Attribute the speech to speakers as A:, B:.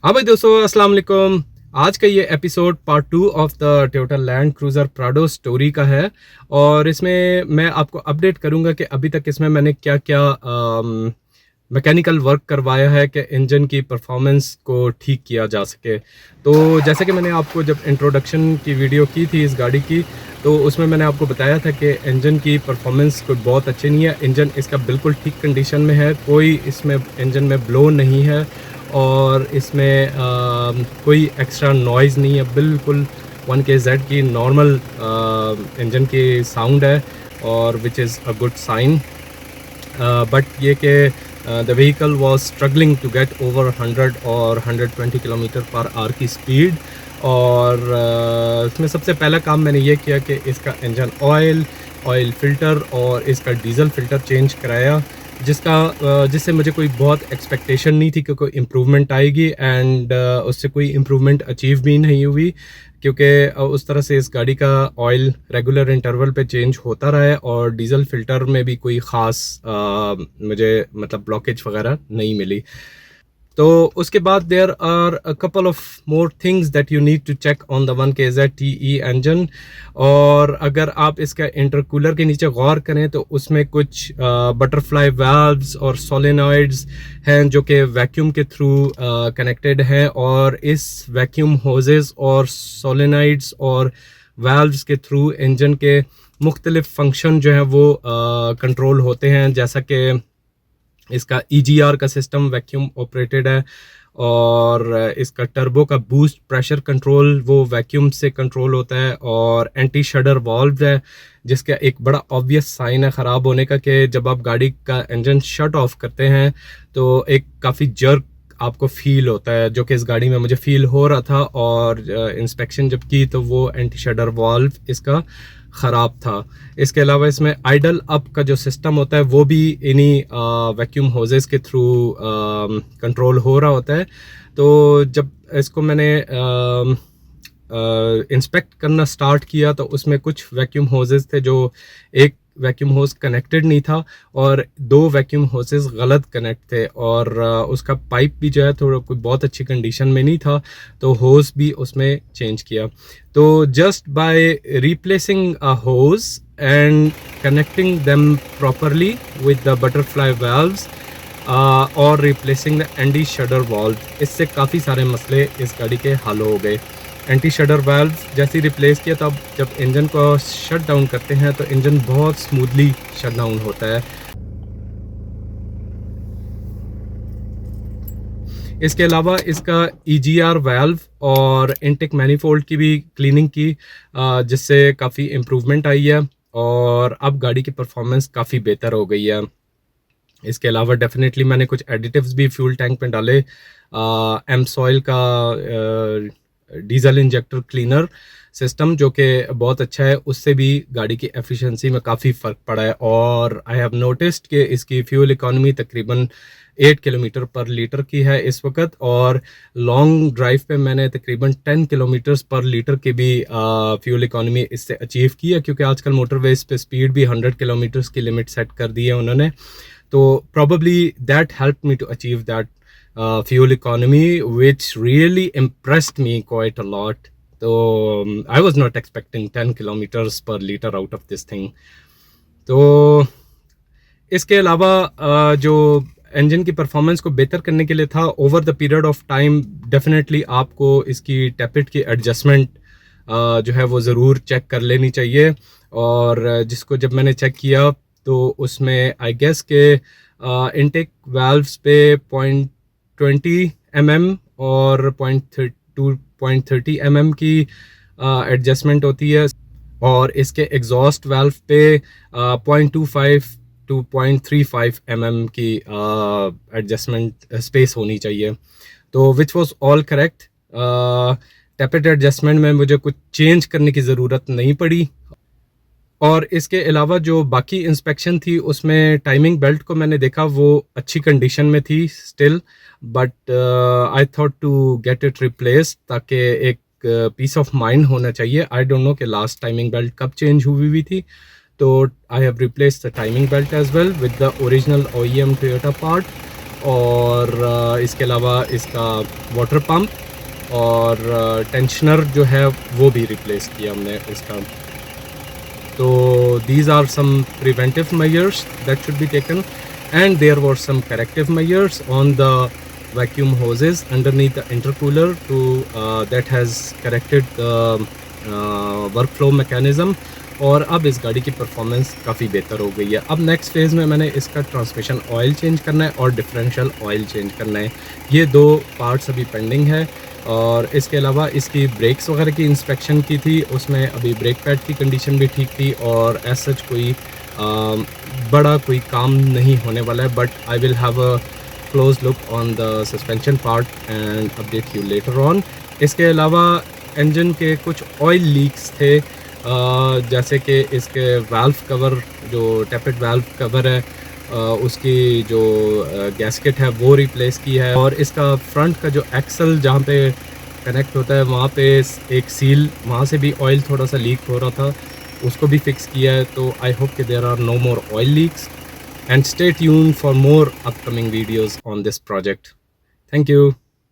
A: हाँ भाई दोस्तों, अस्सलाम वालेकुम। आज का ये episode part 2 of the Toyota land cruiser Prado story का है। और इसमें मैं आपको अपडेट करूंगा कि अभी तक इसमें मैंने क्या क्या मैकेनिकल वर्क करवाया है कि इंजन की परफॉर्मेंस को ठीक किया जा सके। तो जैसे कि मैंने आपको जब इंट्रोडक्शन की वीडियो की थी इस गाड़ी की, तो उसमें मैंने आपको बताया था कि इंजन की परफॉर्मेंस कोई बहुत अच्छी नहीं है। इंजन इसका बिल्कुल ठीक कंडीशन में है, कोई इसमें इंजन में ब्लो नहीं है और इसमें कोई एक्स्ट्रा नॉइज़ नहीं है। बिल्कुल 1KZ की नॉर्मल इंजन की साउंड है और which is a good sign. But ये कि the vehicle was struggling to get over 100 और 120 किलोमीटर पर आवर की स्पीड। और इसमें सबसे पहला काम मैंने ये किया कि इसका इंजन ऑयल फ़िल्टर और इसका डीज़ल फ़िल्टर चेंज कराया, जिससे मुझे कोई बहुत एक्सपेक्टेशन नहीं थी कि कोई इम्प्रूवमेंट आएगी। एंड उससे कोई इम्प्रूवमेंट अचीव भी नहीं हुई, क्योंकि उस तरह से इस गाड़ी का ऑयल रेगुलर इंटरवल पे चेंज होता रहा है और डीज़ल फ़िल्टर में भी कोई ख़ास मुझे मतलब ब्लॉकेज वगैरह नहीं मिली। तो उसके बाद there are a couple of more things that you need to check on the 1KZ TE engine. और अगर आप इसका इंटरकूलर के नीचे गौर करें तो उसमें कुछ बटरफ्लाई वाल्व्स और सोलेनॉइड्स हैं जो कि वैक्यूम के थ्रू कनेक्टेड हैं। और इस वैक्यूम होजेस और सोलेनॉइड्स और वाल्व्स के थ्रू इंजन के मुख्तलिफ फंक्शन जो हैं वो कंट्रोल होते हैं, जैसा कि इसका EGR का सिस्टम वैक्यूम ऑपरेटेड है और इसका टर्बो का बूस्ट प्रेशर कंट्रोल वो वैक्यूम से कंट्रोल होता है। और एंटी शडर वाल्व है जिसका एक बड़ा ऑब्वियस साइन है ख़राब होने का कि जब आप गाड़ी का इंजन शट ऑफ करते हैं तो एक काफ़ी जर्क आपको फील होता है, जो कि इस गाड़ी में मुझे फील हो रहा था। और इंस्पेक्शन जब की तो वो एंटी शडर वाल्व इसका ख़राब था। इसके अलावा इसमें आइडल अप का जो सिस्टम होता है वो भी इन्हीं वैक्यूम होजेस के थ्रू कंट्रोल हो रहा होता है। तो जब इसको मैंने इंस्पेक्ट करना स्टार्ट किया तो उसमें कुछ वैक्यूम होजेस थे जो एक वैक्यूम होज कनेक्टेड नहीं था और दो वैक्यूम होजेस गलत कनेक्ट थे। और उसका पाइप भी जो है थोड़ा कोई बहुत अच्छी कंडीशन में नहीं था, तो होज भी उसमें चेंज किया। तो just by replacing a hose and connecting them properly with the butterfly valves और replacing the anti shudder valve, इससे काफ़ी सारे मसले इस गाड़ी के हल हो गए। एंटी शडर वाल्व जैसे रिप्लेस किया तब जब इंजन को शट डाउन करते हैं तो इंजन बहुत स्मूथली शट डाउन होता है। इसके अलावा इसका EGR वाल्व और इनटेक मैनिफोल्ड की भी क्लीनिंग की, जिससे काफ़ी इम्प्रूवमेंट आई है और अब गाड़ी की परफॉर्मेंस काफ़ी बेहतर हो गई है। इसके अलावा डेफिनेटली मैंने कुछ एडिटिव्स भी फ्यूल टैंक में डाले। एमसॉइल का डीजल इंजेक्टर क्लीनर सिस्टम जो कि बहुत अच्छा है, उससे भी गाड़ी की एफिशिएंसी में काफ़ी फ़र्क पड़ा है। और आई हैव नोटिस्ड कि इसकी फ्यूल इकॉनमी तकरीबन 8 किलोमीटर पर लीटर की है इस वक्त। और लॉन्ग ड्राइव पे मैंने तकरीबन 10 किलोमीटर्स पर लीटर की भी फ्यूल इकॉनमी इससे अचीव की है, क्योंकि आजकल मोटरवेज पे स्पीड भी 100 किलोमीटर्स की लिमिट सेट कर दी है उन्होंने। तो probably that helped me to achieve that fuel economy, which really impressed me quite a lot. So I was not expecting 10 kilometers per liter out of this thing. तो इसके अलावा जो engine की performance को बेहतर करने के लिए था, over the period of time definitely आपको इसकी टैपिट की एडजस्टमेंट जो है वो ज़रूर चेक कर लेनी चाहिए। और जिसको जब मैंने चेक किया तो उसमें आई गेस के इनटेक वाल्व्स पे 0.20 mm और 0.30 mm की एडजस्टमेंट होती है। और इसके एग्जॉस्ट वाल्व पे 0.25 टू 0.35 mm की एडजस्टमेंट स्पेस होनी चाहिए। तो which was all correct. Tappet adjustment में मुझे कुछ चेंज करने की ज़रूरत नहीं पड़ी। और इसके अलावा जो बाकी इंस्पेक्शन थी उसमें टाइमिंग बेल्ट को मैंने देखा वो अच्छी कंडीशन में थी still, but I thought to get it replace ताकि एक पीस ऑफ माइंड होना चाहिए। आई डोंट नो कि लास्ट टाइमिंग बेल्ट कब चेंज हुई थी, तो I have replace the timing belt as well with the original OEM Toyota part. और इसके अलावा इसका वाटर पंप और टेंशनर जो है वो भी रिप्लेस किया हमने इसका। तो these are some preventive measures that should be taken, and there were some corrective measures on the vacuum hoses underneath the intercooler to that has corrected the workflow mechanism। और अब इस गाड़ी की परफॉर्मेंस काफ़ी बेहतर हो गई है। अब नेक्स्ट फेज़ में मैंने इसका ट्रांसमिशन ऑयल चेंज करना है और डिफरेंशियल ऑयल चेंज करना है। ये 2 पार्ट्स अभी पेंडिंग है। और इसके अलावा इसकी ब्रेक्स वगैरह की इंस्पेक्शन की थी, उसमें अभी ब्रेक पैड की कंडीशन भी ठीक थी और एज सच कोई बड़ा कोई काम नहीं होने वाला है। But I will have a close look on the suspension part and update you later on. इसके अलावा इंजन के कुछ ऑयल लीक्स थे, जैसे कि इसके वाल्व कवर जो टैपेड वाल्व कवर है उसकी जो गैस्केट है वो रिप्लेस की है। और इसका फ्रंट का जो एक्सल जहाँ पे कनेक्ट होता है वहाँ पे एक सील, वहाँ से भी ऑयल थोड़ा सा लीक हो रहा था, उसको भी फिक्स किया है। तो आई होप कि there are no more oil leaks and stay tuned for more upcoming videos on this project. Thank you.